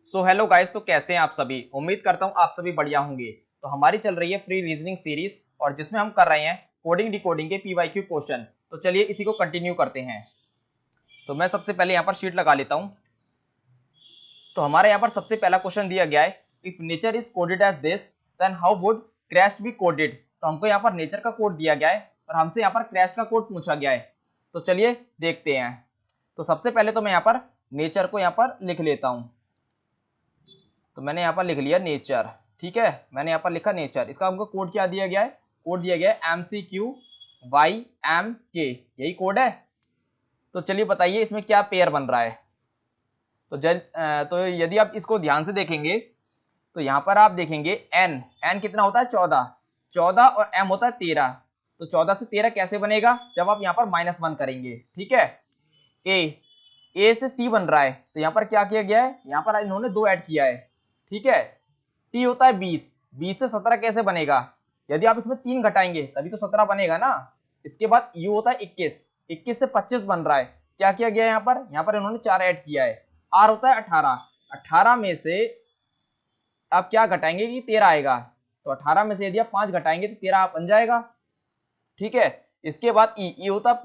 So hello guys, तो कैसे हैं आप सभी। उम्मीद करता हूं आप सभी बढ़िया होंगे। तो हमारी चल रही है फ्री रीजनिंग सीरीज और जिसमें हम कर रहे हैं कोडिंग डिकोडिंग के पीवाईक्यू क्वेश्चन। तो चलिए इसी को कंटिन्यू करते हैं। तो मैं सबसे पहले यहाँ पर शीट लगा लेता हूँ। तो हमारे यहाँ पर सबसे पहला क्वेश्चन दिया गया है, if nature is coded as this then how would crash be coded. तो हमको यहाँ पर नेचर का कोड दिया गया है और हमसे यहाँ पर क्रैश का कोड पूछा गया है। तो चलिए देखते हैं। तो सबसे पहले तो मैं यहाँ पर नेचर को यहाँ पर लिख लेता हूँ। तो मैंने यहाँ पर लिख लिया नेचर। ठीक है, मैंने यहाँ पर लिखा नेचर। इसका हमको कोड क्या दिया गया है? कोड दिया गया है MCQYMK, यही कोड है। तो चलिए बताइए इसमें क्या पेयर बन रहा है। तो यदि आप इसको ध्यान से देखेंगे तो यहाँ पर आप देखेंगे n कितना होता है? 14 और m होता है 13। तो 14 से 13 कैसे बनेगा? जब आप यहाँ पर -1 करेंगे। ठीक है, a से c बन रहा है। तो यहाँ पर क्या किया गया है? यहाँ पर इन्होंने 2 ऐड किया है। ठीक है, t होता है 20 से 17 कैसे बनेगा? यदि आप इसमें 3 घटाएंगे तभी तो 17 बनेगा ना। इसके बाद u होता है 21 से 25 बन रहा है। क्या किया गया है यहाँ पर इन्होंने 4 ऐड किया है। r होता है 18 में से आप क्या घटाएंगे कि 13 आएगा। तो 18 में से यदि आप 5 घटाएंगे तो 13 बन जाएगा। ठीक है, इसके बाद e होता है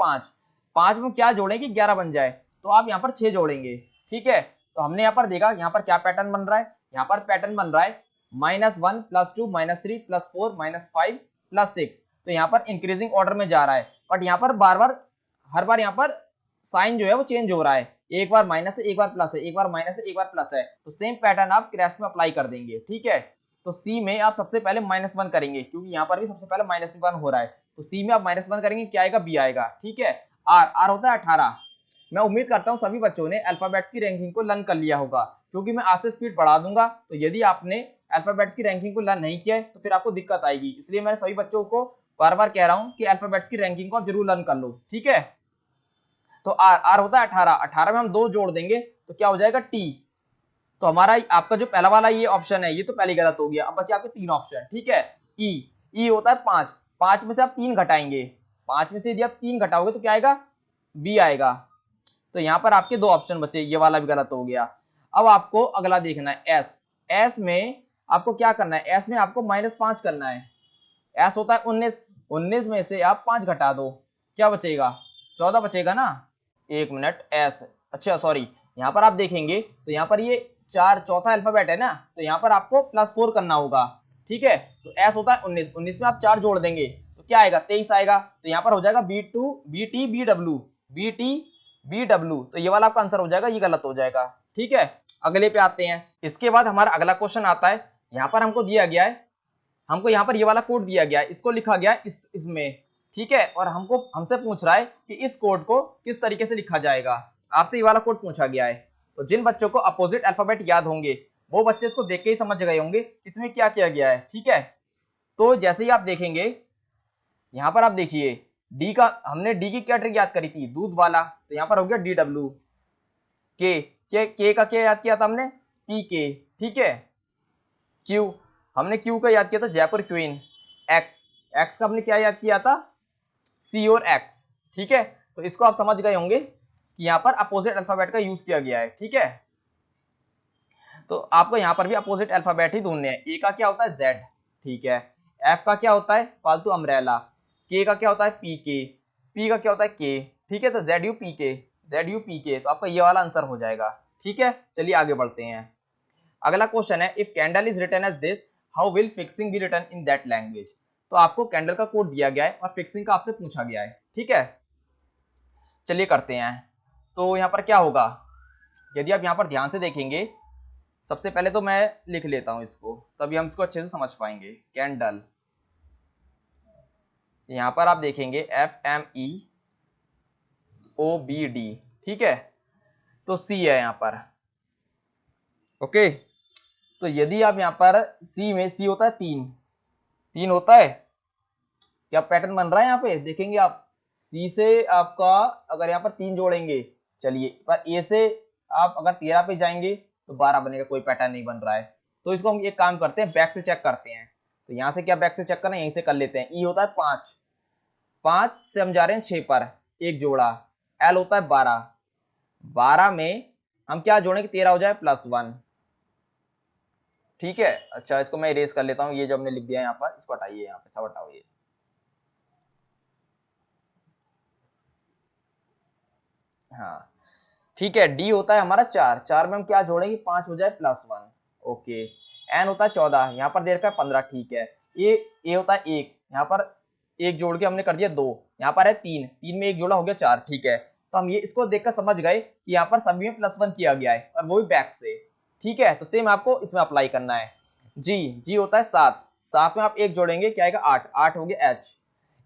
5 में क्या जोड़ेंगे? 11 बन जाए। तो आप यहाँ पर 6 जोड़ेंगे। ठीक है, तो हमने यहाँ पर देखा यहाँ पर क्या पैटर्न बन रहा है। यहाँ पर पैटर्न बन रहा है -1 +2 -3 +4 -5 +6। तो यहाँ पर इंक्रीजिंग ऑर्डर में जा रहा है। बट यहाँ पर हर बार यहाँ पर साइन जो है वो चेंज हो रहा है। एक बार माइनस है, एक बार प्लस है, एक बार माइनस है, एक बार प्लस है। तो सेम पैटर्न आप क्रैश में अप्लाई कर देंगे। ठीक है, तो सी में आप सबसे पहले -1 करेंगे क्योंकि यहाँ पर भी सबसे पहले -1 हो रहा है। तो सी में आप -1 करेंगे, क्या आएगा? बी आएगा। ठीक है, आर होता है 18। मैं उम्मीद करता हूँ सभी बच्चों ने अल्फाबेट्स की रैंकिंग को लर्न कर लिया होगा क्योंकि मैं आज से स्पीड बढ़ा दूंगा। तो यदि आपने अल्फाबेट्स की रैंकिंग को लर्न नहीं किया है तो फिर आपको दिक्कत आएगी। इसलिए मैं सभी बच्चों को बार बार कह रहा हूँ कि अल्फाबेट्स की रैंकिंग को आप जरूर लर्न कर लो। ठीक है, तो आर होता है 18 में हम 2 जोड़ देंगे तो क्या हो जाएगा? टी। तो हमारा आपका जो पहला वाला ये ऑप्शन है ये तो पहले गलत हो गया। अब बचे आपके 3 ऑप्शन। ठीक है, ई होता है 5 में से आप 3 घटाएंगे। 5 में से यदि आप 3 घटाओगे तो क्या आएगा? बी आएगा। तो यहाँ पर आपके 2 ऑप्शन बचे, ये वाला भी गलत हो गया। अब आपको अगला देखना है एस में आपको क्या करना है? एस में आपको -5 करना है। एस होता है 19 में से आप 5 घटा दो, क्या बचेगा? 14 बचेगा ना। एक मिनट, एस, अच्छा सॉरी, यहाँ पर आप देखेंगे तो यहाँ पर ये चौथा अल्फाबेट है ना, तो यहाँ पर आपको +4 करना होगा। ठीक है, तो एस होता है 19 में आप 4 जोड़ देंगे तो क्या आएगा? 23 आएगा। तो यहाँ पर हो जाएगा BT BW। तो ये वाला आपका आंसर हो जाएगा, ये गलत हो जाएगा। ठीक है, अगले पे आते हैं। इसके बाद हमारा अगला क्वेश्चन आता है। यहाँ पर हमको दिया गया है, हमको यहाँ पर ये वाला कोड दिया गया है, इसको लिखा गया है इसमें। ठीक है, और हमसे पूछ रहा है कि इस कोड को किस तरीके से लिखा जाएगा। आपसे ये वाला कोड पूछा गया है। तो जिन बच्चों को अपोजिट अल्फाबेट याद होंगे वो बच्चे इसको देख के ही समझ गए होंगे इसमें क्या किया गया है। ठीक है, तो जैसे ही आप देखेंगे यहाँ पर आप देखिए हमने डी की क्या ट्रिक याद करी थी? दूध वाला। तो यहाँ पर हो गया DW। के का क्या याद किया था हमने? PK। ठीक है, क्यू हमने क्यू का याद किया था जयपुर क्वीन। एक्स का हमने क्या याद किया था? C और X। ठीक है, तो इसको आप समझ गए होंगे कि यहाँ पर अपोजिट अल्फाबेट का यूज किया गया है। ठीक है, तो आपको यहाँ पर भी अपोजिट अल्फाबेट ही ढूंढने हैं। ए का क्या होता है? Z। ठीक है, F का क्या होता है? फालतू अम्ब्रेला। K का क्या होता है? PK। P का क्या होता है? K। ठीक है, तो ZUPK तो आपका ये वाला आंसर हो जाएगा। ठीक है, चलिए आगे बढ़ते हैं। अगला क्वेश्चन है, if candle is written as this how will fixing be written in that language. तो आपको कैंडल का कोड दिया गया है और फिक्सिंग का आपसे पूछा गया है। ठीक है, चलिए करते हैं। तो यहाँ पर क्या होगा? यदि आप यहाँ पर ध्यान से देखेंगे, सबसे पहले तो मैं लिख लेता हूं इसको, तभी हम इसको अच्छे से समझ पाएंगे। कैंडल, यहाँ पर आप देखेंगे FMEOBD। ठीक है, तो C है यहाँ पर। ओके, तो यदि आप यहाँ पर C में C होता है 3 होता है। क्या पैटर्न बन रहा है? यहाँ पे देखेंगे आप, C से आपका अगर यहाँ पर 3 जोड़ेंगे, चलिए पर A से आप अगर 13 पे जाएंगे तो 12 बनेगा। कोई पैटर्न नहीं बन रहा है। तो इसको हम एक काम करते हैं, बैक से चेक करते हैं। तो यहाँ से क्या बैक से चेक करना है? यहीं से कर लेते हैं। E होता है 5 से हम जा रहे हैं 6 पर, एक जोड़ा। L होता है 12 में हम क्या जोड़ेंगे? 13 हो जाए +1। ठीक है। अच्छा, इसको मैं इरेज कर लेता हूँ, ये जो हमने लिख दिया है यहाँ पर, इसको हटाइए, यहाँ पे सब हटाओ ये। हाँ ठीक है, डी होता है हमारा 4, 4 में हम क्या जोड़ेंगे, 5 हो जाए +1। ओके, एन होता है 14, यहाँ पर दे रखा है 15, ठीक है। ए होता है 1, यहाँ पर एक जोड़ के हमने कर दिया 2, यहाँ पर है 3, 3 में एक जोड़ा हो गया 4, ठीक है। तो हम ये इसको देखकर समझ गए कि यहाँ पर सभी में +1 किया गया है, और वो भी बैक से, ठीक है। तो सेम आपको इसमें अप्लाई करना है। जी होता है 7, 7 में आप एक जोड़ेंगे क्या आएगा, 8, 8 हो गया एच।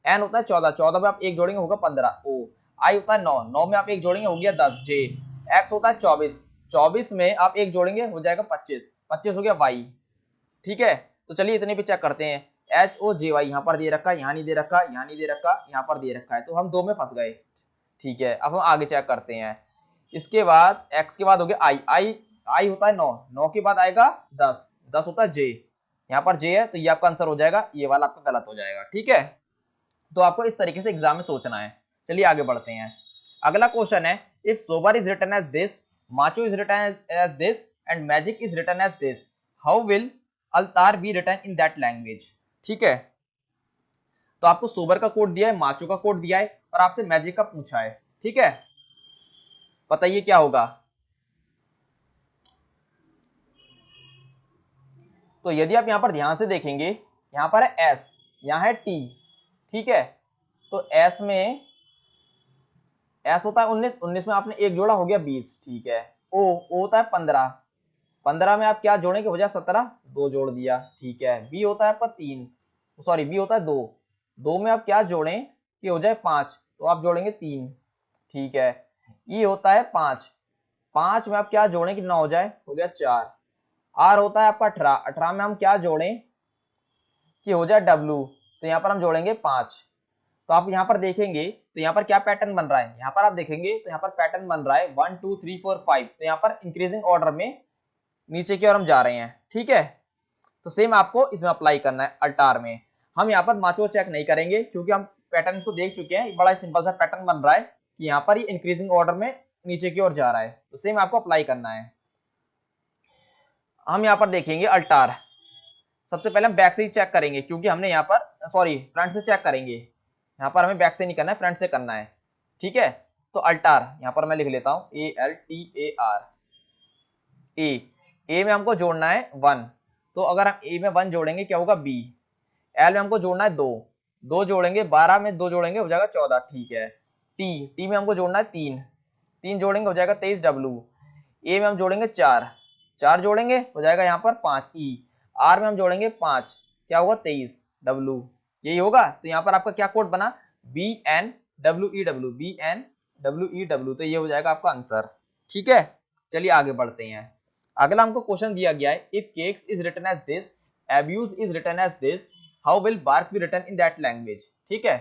एन होता है 14, 14 में आप एक जोड़ेंगे होगा 15, ओ। आई होता है 9, 9 में आप एक जोड़ेंगे हो गया 10, जे। एक्स होता है 24, 24 में आप एक जोड़ेंगे हो जाएगा 25, 25 हो गया वाई, ठीक है। तो चलिए इतने पे चेक करते हैं। एच ओ जे वाई यहाँ पर दे रखा है, यहाँ नहीं दे रखा, यहाँ नहीं दे रखा, यहाँ पर दे रखा है, तो हम 2 में फंस गए, ठीक है। अब हम आगे चेक करते हैं। इसके बाद एक्स के बाद हो गया आई, आई होता है 9, 9 के बाद आएगा 10, 10 होता है जे, यहाँ पर जे है, तो ये आपका आंसर हो जाएगा, ये वाला आपका गलत हो जाएगा, ठीक है। तो आपको इस तरीके से एग्जाम में सोचना है। चलिए आगे बढ़ते हैं। अगला क्वेश्चन है, if sober is written as this, macho is written as this and magic is written as this, how will altar be written in that language, ठीक है। तो आपको सोबर का कोड दिया है, माचो का कोड दिया है, और आपसे मैजिक का पूछा है, ठीक है। बताइए क्या होगा। तो यदि आप यहां पर ध्यान से देखेंगे, यहां पर है एस, यहां है टी, ठीक है। तो एस में एस होता है 19, 19 में आपने एक जोड़ा हो गया 20, ठीक है। ओ होता है 15, 15 में आप क्या जोड़ेंगे हो जाए 17, 2 जोड़ दिया, ठीक है। बी होता है आपका 3, सॉरी बी होता है 2, 2 में आप क्या जोड़ें कि हो जाए 5, तो आप जोड़ेंगे 3, ठीक है। ई होता है 5, 5 में आप क्या जोड़ें कि 9 हो जाए, हो गया 4। आर होता है आपका 18, 18 में हम क्या जोड़ें कि हो जाए डब्ल्यू, तो यहाँ पर हम जोड़ेंगे 5। तो आप यहाँ पर देखेंगे तो यहाँ पर क्या पैटर्न बन रहा है, यहाँ पर आप देखेंगे तो यहाँ पर पैटर्न बन रहा है 1 2 3 4 5, तो यहाँ पर इंक्रीजिंग ऑर्डर में नीचे की ओर हम जा रहे हैं, ठीक है। तो सेम आपको इसमें अप्लाई करना है अल्टार में। हम यहाँ पर माचो चेक नहीं करेंगे क्योंकि हम पैटर्न को देख चुके हैं, बड़ा सिंपल सा पैटर्न बन रहा है कि यहाँ पर ये इंक्रीजिंग ऑर्डर में नीचे की ओर जा रहा है, तो सेम आपको अप्लाई करना है। हम यहाँ पर देखेंगे अल्टार, सबसे पहले हम बैक से ही चेक करेंगे क्योंकि हमने यहाँ पर सॉरी फ्रंट से चेक करेंगे, यहाँ पर हमें बैक से नहीं करना है, फ्रंट से करना है, ठीक है। तो अल्टार यहाँ पर मैं लिख लेता हूँ ALTAR। ए में हमको जोड़ना है 1, तो अगर हम ए में 1 जोड़ेंगे क्या होगा बी। एल में हमको जोड़ना है 2, 2 जोड़ेंगे 12 में 2 जोड़ेंगे हो जाएगा 14, ठीक है। टी में हमको जोड़ना है 3, 3 जोड़ेंगे हो जाएगा 23 डब्ल्यू। ए में हम जोड़ेंगे 4, 4 जोड़ेंगे हो जाएगा यहाँ पर 5 ई। आर में हम जोड़ेंगे 5, क्या होगा 23 डब्ल्यू, यही होगा। तो यहाँ पर आपका क्या कोड बना, BNWEW, BNWEW, तो ये हो जाएगा आपका आंसर, ठीक है। चलिए आगे बढ़ते हैं। अगला हमको क्वेश्चन दिया गया है, if cakes is written as this, abuse is written as this, how will barks be written in that language, ठीक है।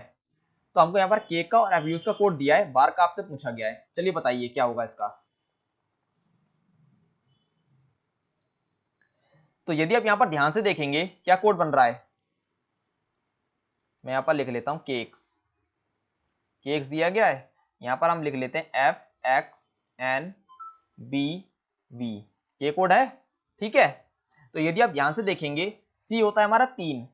तो हमको यहाँ पर केक का और अब्यूज का कोड दिया है, बार्क आपसे पूछा गया है। चलिए बताइए क्या होगा इसका। तो यदि आप यहाँ पर ध्यान से देखेंगे क्या कोड बन रहा है, मैं यहाँ पर लिख लेता हूँ केक्स, केक्स दिया गया है, यहाँ पर हम लिख लेते हैं FXNBV, के कोड है, ठीक है। तो यदि आप ध्यान से देखेंगे सी होता है हमारा 3,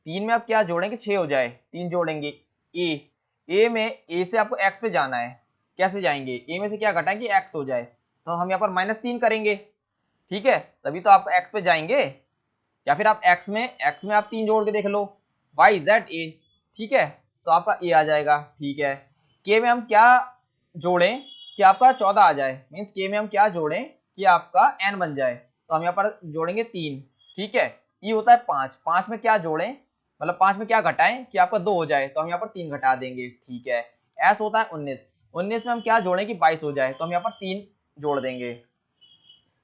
3 में आप क्या जोड़ेंगे 6 हो जाए, 3 जोड़ेंगे। ए में ए से आपको एक्स पे जाना है, कैसे जाएंगे, ए में से क्या घटाएंगे एक्स हो जाए, तो हम यहाँ पर -3 करेंगे, ठीक है, तभी तो आप एक्स पे जाएंगे। या फिर आप एक्स में आप 3 जोड़ के देख लो, YZA, ठीक है, तो आपका ए आ जाएगा, ठीक है। के में हम क्या जोड़ें कि आपका 14 आ जाए, मीन्स के में हम क्या जोड़ें कि आपका n बन जाए, तो हम यहाँ पर जोड़ेंगे 3, ठीक है। ई होता है 5, 5 में क्या जोड़ें मतलब 5 में क्या घटाएं कि आपका 2 हो जाए, तो हम यहाँ पर 3 घटा देंगे, ठीक है। एस होता है 19, 19 में हम क्या जोड़ें कि 22 हो जाए, तो हम यहाँ पर 3 जोड़ देंगे।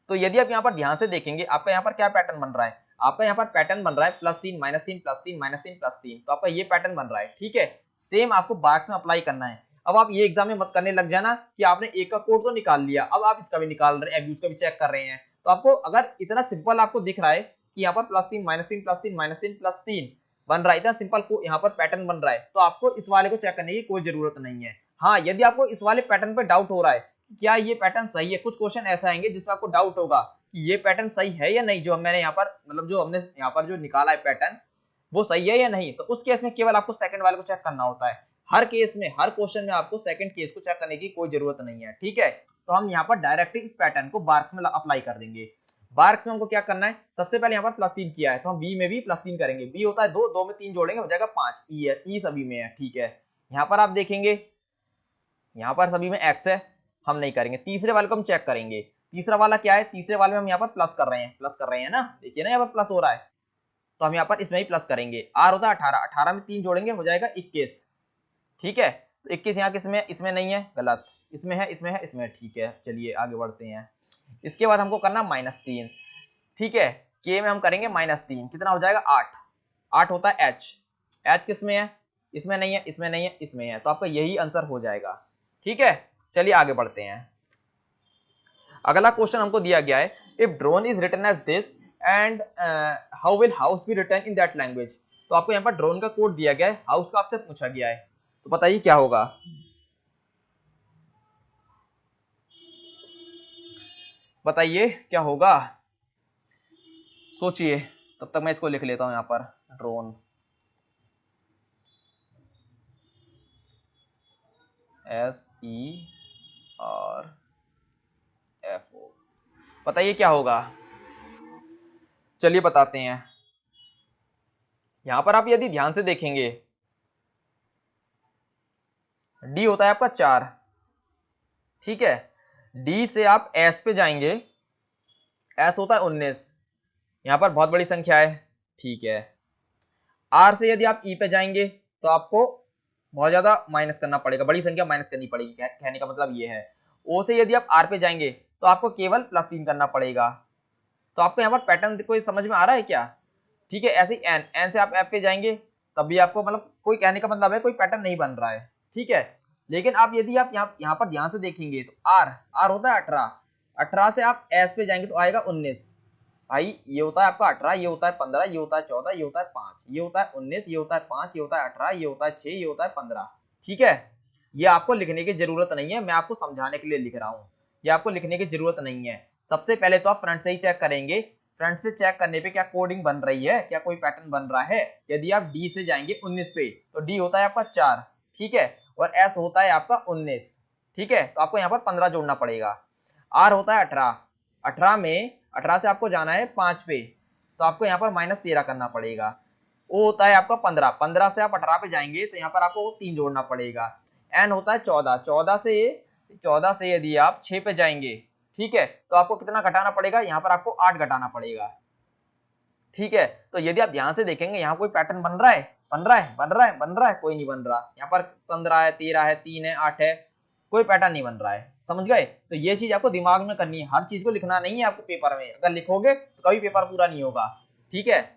तो यदि आप यहाँ पर ध्यान से देखेंगे आपका यहाँ पर क्या पैटर्न बन रहा है, आपका यहाँ पर पैटर्न बन रहा है +3 -3 +3 -3 +3, तो आपका ये पैटर्न बन रहा है, ठीक है। सेम आपको बार्क्स में अप्लाई करना है। अब आप ये एग्जाम में मत करने लग जाना कि आपने एक का कोड तो निकाल लिया, अब आप इसका भी निकाल रहे हैं, एब्यूज का भी चेक कर रहे हैं। तो आपको अगर इतना सिंपल आपको दिख रहा है कि यहाँ पर +3 -3 +3 -3 +3 बन रहा है, इतना सिंपल को यहाँ पर पैटर्न बन रहा है, तो आपको इस वाले को चेक करने की कोई जरूरत नहीं है। हाँ, यदि आपको इस वाले पैटर्न पर डाउट हो रहा है क्या ये पैटर्न सही है, कुछ क्वेश्चन ऐसा आएंगे जिसमें आपको डाउट होगा कि ये पैटर्न सही है या नहीं, जो मैंने यहाँ पर मतलब जो हमने यहाँ पर जो निकाला है पैटर्न वो सही है या नहीं, तो उस केस में केवल आपको सेकंड वाले को चेक करना होता है। हर केस में, हर क्वेश्चन में आपको सेकंड केस को चेक करने की कोई जरूरत नहीं है, ठीक है। तो हम यहाँ पर डायरेक्टली इस पैटर्न को बार्क्स में अप्लाई कर देंगे। बार्क्स में हमको क्या करना है, सबसे पहले यहाँ पर +3 किया है तो हम बी में भी +3 करेंगे। बी होता है 2, 2 में 3 जोड़ेंगे हो जाएगा 5। ई है, ई सभी में है, ठीक है। यहाँ पर आप देखेंगे यहाँ पर सभी में x है, हम नहीं करेंगे। तीसरे वाले को हम चेक करेंगे। तीसरा वाला क्या है, तीसरे वाले में हम यहाँ पर प्लस कर रहे हैं ना, देखिए ना यहाँ पर प्लस हो रहा है, तो हम यहाँ पर इसमें ही प्लस करेंगे। r होता है 18, 18 में 3 जोड़ेंगे हो जाएगा 21, ठीक है। तो 21 यहाँ किसमें, इसमें नहीं है, गलत, इसमें है, इसमें है, इसमें, ठीक है। चलिए आगे बढ़ते हैं। इसके बाद हमको करना -3, ठीक है। k में हम करेंगे -3, कितना हो जाएगा 8, 8 होता है h, h किसमें है, इसमें नहीं है, इसमें नहीं है, इसमें है, तो आपका यही आंसर हो जाएगा, ठीक है। चलिए आगे बढ़ते हैं। अगला क्वेश्चन हमको दिया गया है, if drone is written as this and how will house be written in that language. तो आपको यहाँ पर ड्रोन का कोड दिया गया है, हाउस का आपसे पूछा गया है, तो बताइए क्या होगा। बताइए क्या होगा, सोचिए, तब तक मैं इसको लिख लेता हूं यहाँ पर, ड्रोन SERFO, बताइए क्या होगा। चलिए बताते हैं। यहां पर आप यदि ध्यान से देखेंगे, डी होता है आपका 4, ठीक है। डी से आप एस पे जाएंगे, एस होता है 19, यहां पर बहुत बड़ी संख्या है, ठीक है। आर से यदि आप ई पे जाएंगे तो आपको बहुत ज्यादा माइनस करना पड़ेगा, बड़ी संख्या माइनस करनी पड़ेगी, कहने का मतलब ये है। ओ से यदि आप आर पे जाएंगे तो आपको केवल +3 करना पड़ेगा। तो आपको यहाँ पर पैटर्न कोई समझ में आ रहा है क्या, ठीक है। ऐसे ही एन, एन से आप एफ पे जाएंगे तब भी आपको मतलब कोई, कहने का मतलब है कोई पैटर्न नहीं बन रहा है, ठीक है। लेकिन आप यदि आप यहाँ पर ध्यान से देखेंगे तो आर, आर होता है 18, 18 से आप एस पे जाएंगे तो आएगा 19, भाई ये होता है आपका 18, ये होता है 15, ये होता है 14, ये होता है 5, ये होता है 19, ये होता है 5, ये होता है 18, ये होता है 6, ये होता है 15, ठीक है। ये आपको लिखने की जरूरत नहीं है, मैं आपको समझाने के लिए लिख रहा हूँ, ये आपको लिखने की जरूरत नहीं है। सबसे पहले तो आप फ्रंट से ही चेक करेंगे, फ्रंट से चेक करने पे क्या कोडिंग बन रही है, क्या कोई पैटर्न बन रहा है। यदि आप डी से जाएंगे 19 पे तो डी होता है आपका 4, ठीक है, और एस होता है आपका 19, ठीक है। तो आपको यहाँ पर 15 जोड़ना पड़ेगा। आर होता है 18, 18 में 18 से आपको जाना है 5 पे तो आपको यहाँ पर -13 करना पड़ेगा। ओ होता है आपका 15, 15 से आप 18 पे जाएंगे तो यहाँ पर आपको 3 जोड़ना पड़ेगा। एन होता है 14, 14 से यदि आप 6 पे जाएंगे, ठीक है, तो आपको कितना घटाना पड़ेगा, यहाँ पर आपको 8 घटाना पड़ेगा, ठीक है। तो यदि आप ध्यान से देखेंगे यहाँ कोई पैटर्न बन रहा है, बन रहा है, बन रहा है, बन रहा है, कोई नहीं बन रहा। यहाँ पर 15 है, 13 है, 3 है, 8 है, कोई पैटर्न नहीं बन रहा है, समझ गए। तो ये चीज आपको दिमाग में करनी है, हर चीज को लिखना नहीं है आपको पेपर में, अगर लिखोगे तो कभी पेपर पूरा नहीं होगा, ठीक है।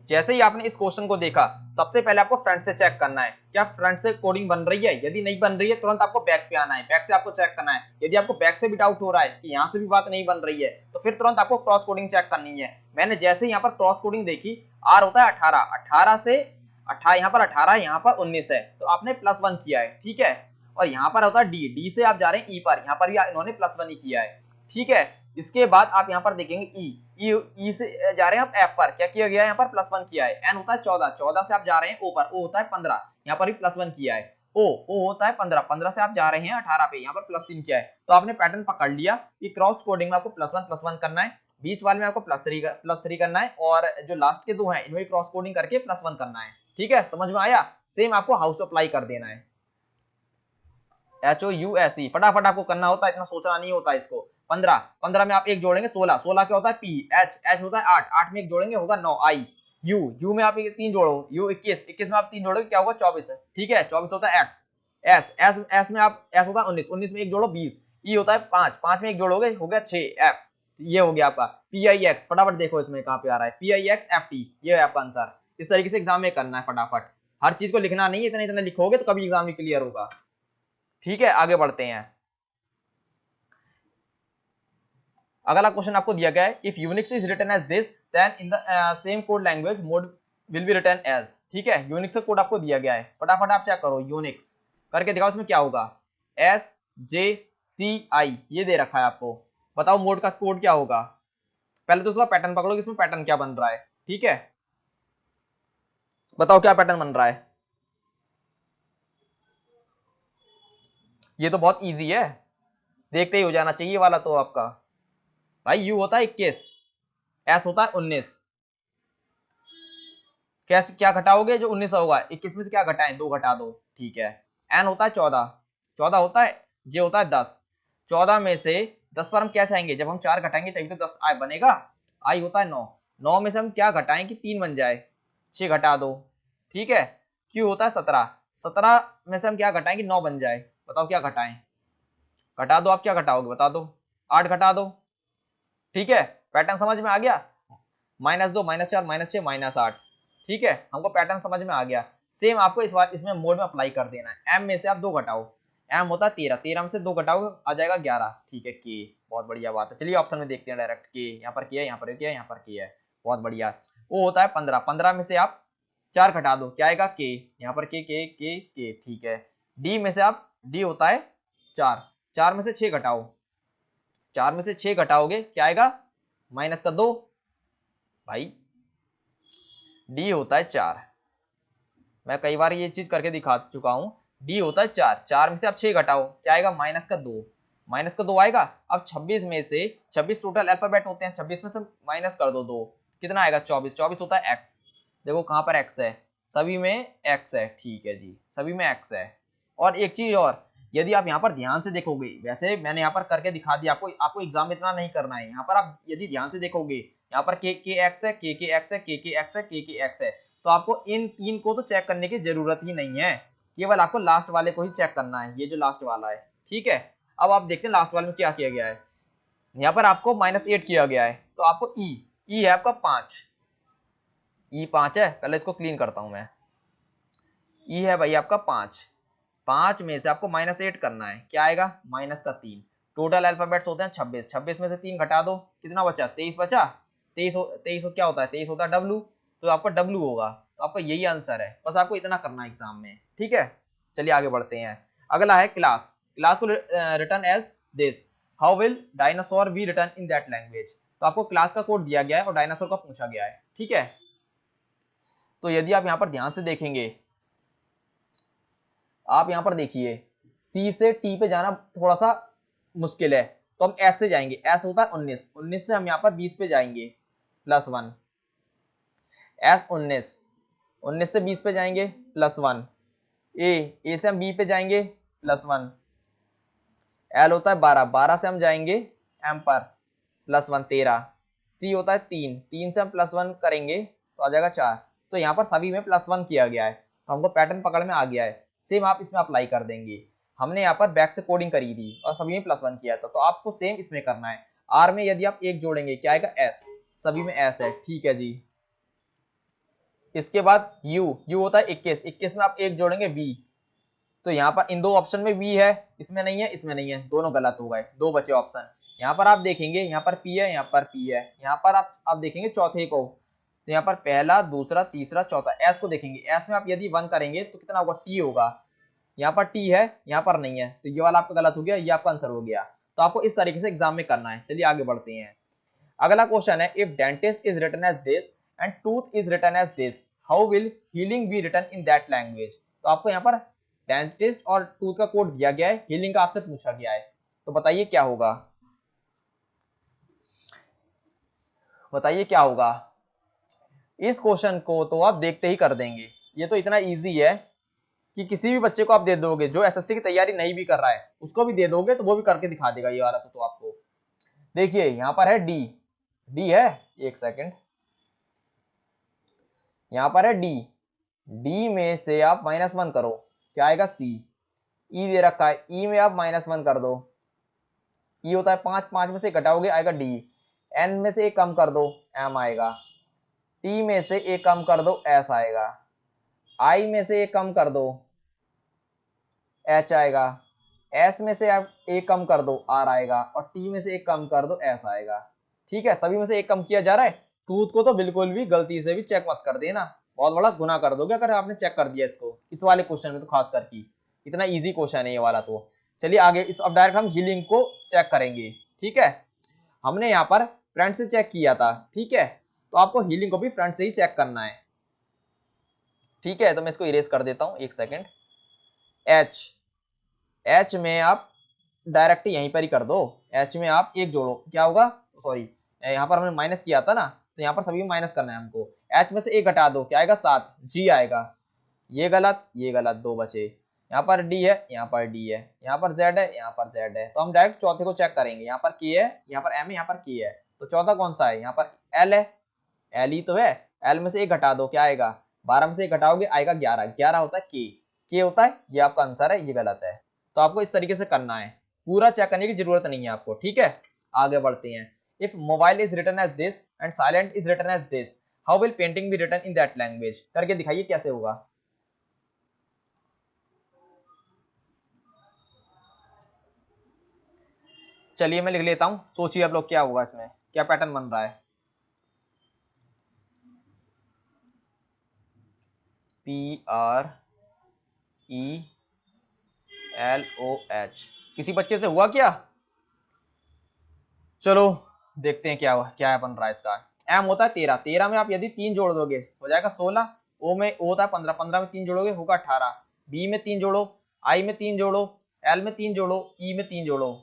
जैसे ही आपने इस क्वेश्चन को देखा, सबसे पहले आपको फ्रंट से चेक करना है, क्या फ्रंट से कोडिंग बन रही है। यदि नहीं बन रही है तुरंत आपको बैक पे आना है, बैक से आपको चेक करना है। यदि आपको बैक से भी डाउट हो रहा है कि यहाँ से भी बात नहीं बन रही है तो फिर तुरंत आपको क्रॉस कोडिंग चेक करनी है। मैंने जैसे ही यहाँ पर क्रॉस कोडिंग देखी, आर होता है 18, 18 से 18, यहाँ पर 18, यहाँ पर 19 है तो आपने +1 किया है, ठीक है। और यहाँ पर होता है डी, डी से आप जा रहे हैं ई पर, यहाँ पर भी इन्होंने +1 ही किया है, ठीक है। इसके बाद आप यहाँ पर देखेंगे ई से जा रहे हैं आप एफ पर, क्या किया गया है, यहाँ पर +1 किया है। एन होता है 14, 14 से आप जा रहे हैं ओ पर, ओ होता है 15, यहाँ पर भी +1 किया है। ओ होता है 15, 15 से आप जा रहे हैं 18 पे, यहाँ पर +3 किया है। तो आपने पैटर्न पकड़ लिया कि क्रॉस कोडिंग में आपको +1 करना है, बीच वाले में आपको +3 करना है, और जो लास्ट के दो हैं इनमें क्रॉस कोडिंग करके +1 करना है, ठीक है। समझ में आया। सेम आपको हाउस अप्लाई कर देना है, HOUSE, फटाफट आपको करना होता है, इतना सोचना नहीं होता इसको। 15, 15 में आप एक जोड़ेंगे 16, 16 क्या होता है P, H होता है 8, 8 में एक जोड़ेंगे होगा 9, I, U में आप 3 जोड़ो, U 21, 21 में आप 3 जोड़ोगे क्या होगा 24, ठीक है। 24 होता है X, S में आप S होता है 19, 19 में एक जोड़ो 20, E होता है 5, 5 में एक जोड़ोगे हो गया 6, F, ये हो गया आपका PIX। फटाफट देखो इसमें कहाँ पे आ रहा है, PIX FT, ये है आपका आंसर। इस तरीके से एग्जाम में करना है, फटाफट, हर चीज को लिखना नहीं है, इतना इतना लिखोगे तो कभी एग्जाम में क्लियर होगा, ठीक है। आगे बढ़ते हैं। अगला क्वेश्चन आपको दिया गया है, if Unix is written as this then in the same code language mode will be written as, ठीक है। यूनिक्स का कोड आपको दिया गया है, फटाफट आप चेक करो, यूनिक्स करके दिखाओ इसमें क्या होगा, SJCI ये दे रखा है आपको, बताओ मोड का कोड क्या होगा। पहले तो उसका पैटर्न पकड़ो कि इसमें पैटर्न क्या बन रहा है। ठीक है, बताओ क्या पैटर्न बन रहा है। ये तो बहुत इजी है, देखते ही हो जाना चाहिए वाला तो आपका। भाई यू होता है 21, एस होता है 19। कैसे क्या घटाओगे, जो 19 होगा 21 में से क्या घटाएं, 2 घटा दो। ठीक है, एन होता है 14, 14 होता है, जे होता है 10। 14 में से 10 पर हम कैसे आएंगे, जब हम 4 घटाएंगे तभी तो 10 आए बनेगा। आई होता है 9, 9 में से हम क्या घटाएं कि 3 बन जाए, 6 घटा दो। ठीक है, क्यू होता है 17, 17 में से हम क्या घटाएं कि 9 बन जाए। बताओ क्या घटाएं, घटा दो, आप क्या घटाओगे बता दो, 8 घटा दो। ठीक है, पैटर्न समझ में आ गया, -2 -4 -6 -8। ठीक है, हमको पैटर्न समझ में आ गया। सेम आपको इस बार इसमें मोड में अप्लाई कर देना है। एम में से आप 2 घटाओ, एम होता है 13, 13 में से 2 घटाओ आ जाएगा 11। ठीक है, के, बहुत बढ़िया बात है। चलिए ऑप्शन में देखते हैं डायरेक्ट, के यहाँ पर किया है, यहाँ पर किया है, यहाँ पर किया है, बहुत बढ़िया। वो होता है 15, 15 में से आप 4 घटा दो, क्या आएगा के, यहाँ पर के। ठीक है, डी में से आप, डी होता है 4, 4 में से 6 घटाओ, 4 में से 6 घटाओगे क्या आएगा, माइनस का 2। भाई डी होता है 4, मैं कई बार ये चीज करके दिखा चुका हूं। डी होता है 4, 4 में से आप 6 घटाओ क्या आएगा, माइनस का 2, माइनस का 2 आएगा। अब 26 में से, 26 टोटल अल्फाबेट होते हैं, 26 में से माइनस कर दो 2, कितना आएगा 24, 24 होता है एक्स। देखो कहां पर एक्स है, सभी में एक्स है। ठीक है जी, सभी में एक्स है। और एक चीज और, यदि आप यहाँ पर ध्यान से देखोगे, वैसे मैंने यहाँ पर करके दिखा दिया आपको, आपको एग्जाम में इतना नहीं करना है। यहाँ पर आप यदि ध्यान से देखोगे, यहाँ पर के एक्स है, के एक्स है, के एक्स है, के एक्स है, तो आपको इन 3 को तो चेक करने की जरूरत ही नहीं है, केवल आपको लास्ट वाले को ही चेक करना है, ये जो लास्ट वाला है। ठीक है, अब आप देखते हैं लास्ट वाले में क्या किया गया है। यहाँ पर आपको -8 किया गया है, तो आपको ई है आपका 5, ई 5 है। पहले इसको क्लीन करता हूं मैं, ई है भाई आपका 5, 5 में से आपको -8 करना है, क्या आएगा, माइनस का 3। टोटल अल्फाबेट्स होते हैं 26, 26 में से 3 घटा दो, कितना बचा, 23 बचा। 23 क्या होता है, 23 होता है डब्लू, तो आपका डब्लू होगा, तो आपका यही आंसर है। बस आपको इतना करना है एग्जाम में। ठीक है, चलिए आगे बढ़ते हैं। अगला है क्लास, क्लास को return as this, how will dinosaur be return in that language. तो आपको क्लास का कोड दिया गया है और डायनासोर का पूछा गया है। ठीक है, तो यदि आप यहाँ पर ध्यान से देखेंगे, आप यहाँ पर देखिए, सी से टी पे जाना थोड़ा सा मुश्किल है, तो हम एस से जाएंगे। एस होता है 19, 19 से हम यहाँ पर 20 पे जाएंगे, +1। एस 19, 19 से 20 पे जाएंगे, +1। ए से हम बी पे जाएंगे, +1। एल होता है 12, 12 से हम जाएंगे एम पर, +1, 13। सी होता है 3, 3 से हम +1 करेंगे तो आ जाएगा 4। तो यहाँ पर सभी में +1 किया गया है, तो हमको पैटर्न पकड़ में आ गया है। सेम आप इसमें अप्लाई कर देंगे। हमने यहाँ पर बैक से कोडिंग करी थी और सभी में +1 किया था, तो आपको सेम इसमें करना है। आर में यदि आप 1 जोड़ेंगे क्या आएगा, एस, सभी में एस है। ठीक है जी, इसके बाद यू होता है 21, 21 में आप 1 जोड़ेंगे वी, तो यहाँ पर इन 2 ऑप्शन में वी है, इसमें नहीं है, इसमें नहीं है, दोनों गलत हो गए, 2 बचे ऑप्शन। यहाँ पर आप देखेंगे, यहाँ पर पी है, यहाँ पर पी है, यहाँ पर आप देखेंगे चौथे को, तो यहाँ पर पहला, दूसरा, तीसरा, चौथा। एस को देखेंगे, एस में आप यदि 1 करेंगे तो कितना होगा, टी होगा। यहाँ पर टी है, यहाँ पर नहीं है, तो ये वाला आपका गलत हो गया, ये आपका आंसर हो गया। तो आपको इस तरीके से एग्जाम में करना है। चलिए आगे बढ़ते हैं। अगला क्वेश्चन है, if dentist is written as this and tooth is written as this, how will healing be written in that language. तो आपको यहाँ पर डेंटिस्ट और टूथ का कोड दिया गया है, हीलिंग का आपसे पूछा गया है, तो बताइए क्या होगा, बताइए क्या होगा। इस क्वेश्चन को तो आप देखते ही कर देंगे, ये तो इतना इजी है कि किसी भी बच्चे को आप दे दोगे जो एसएससी की तैयारी नहीं भी कर रहा है, उसको भी दे दोगे तो वो भी करके दिखा देगा ये वाला। तो आपको देखिए यहाँ पर है डी, डी है, एक सेकंड, यहाँ पर है डी, डी में से आप -1 करो, क्या आएगा, सी। ई दे रखा है, ई में आप -1 कर दो, ई होता है 5, 5 में से घटाओगे आएगा डी। एन में से 1 कम कर दो, एम आएगा। टी में से 1 कम कर दो, एस आएगा। आई में से 1 कम कर दो, एच आएगा। एस में से आप 1 कम कर दो, आर आएगा। और टी में से 1 कम कर दो, एस आएगा। ठीक है, सभी में से 1 कम किया जा रहा है। टूथ को तो बिल्कुल भी गलती से भी चेक मत कर देना, बहुत बड़ा गुनाह कर दोगे अगर आपने चेक कर दिया इसको, इस वाले क्वेश्चन में तो खास करके। इतना इजी क्वेश्चन है ये वाला तो। चलिए आगे, इस अब डायरेक्ट हम हीलिंग को चेक करेंगे। ठीक है, हमने यहाँ पर फ्रंट से चेक किया था, ठीक है, तो आपको हीलिंग को भी फ्रंट से ही चेक करना है, ठीक है। तो मैं इसको इरेज कर देता हूं, एक सेकेंड। एच में आप डायरेक्ट यहीं पर ही कर दो, एच में आप एक जोड़ो, क्या होगा, सॉरी यहाँ पर हमने माइनस किया था ना, तो यहाँ पर सभी में माइनस करना है हमको। एच में से एक घटा दो, क्या आएगा 7, जी आएगा, ये गलत ये गलत, 2 बचे। यहाँ पर डी है, यहाँ पर डी है, यहाँ पर जेड है, यहाँ पर जेड है, तो हम डायरेक्ट चौथे को चेक करेंगे। यहाँ पर के है, यहाँ पर एम है, यहाँ पर के है, तो चौथा कौन सा है, यहाँ पर एल है, एल ही तो है। एल में से एक घटा दो, क्या आएगा, 12 में से एक घटाओगे आएगा 11, 11 होता है के होता है, ये आपका आंसर है, ये गलत है। तो आपको इस तरीके से करना है, पूरा चेक करने की जरूरत नहीं है आपको, ठीक है। आगे बढ़ते हैं। If mobile is written as this and silent is written as this, how will painting be written in that language, करके दिखाइए कैसे होगा। चलिए मैं लिख लेता हूं, सोचिए आप लोग क्या होगा, इसमें क्या पैटर्न बन रहा है। PRELOH, किसी बच्चे से हुआ क्या? चलो देखते हैं क्या हुआ, क्या बन रहा है इसका। एम होता है 13, 13 में आप यदि 3 जोड़ दोगे हो जाएगा 16, ओ में ओ होता है 15, 15 में 3 जोड़ोगे होगा 18, बी में 3 जोड़ो, आई में 3 जोड़ो, एल में 3 जोड़ो, ई में 3 जोड़ो,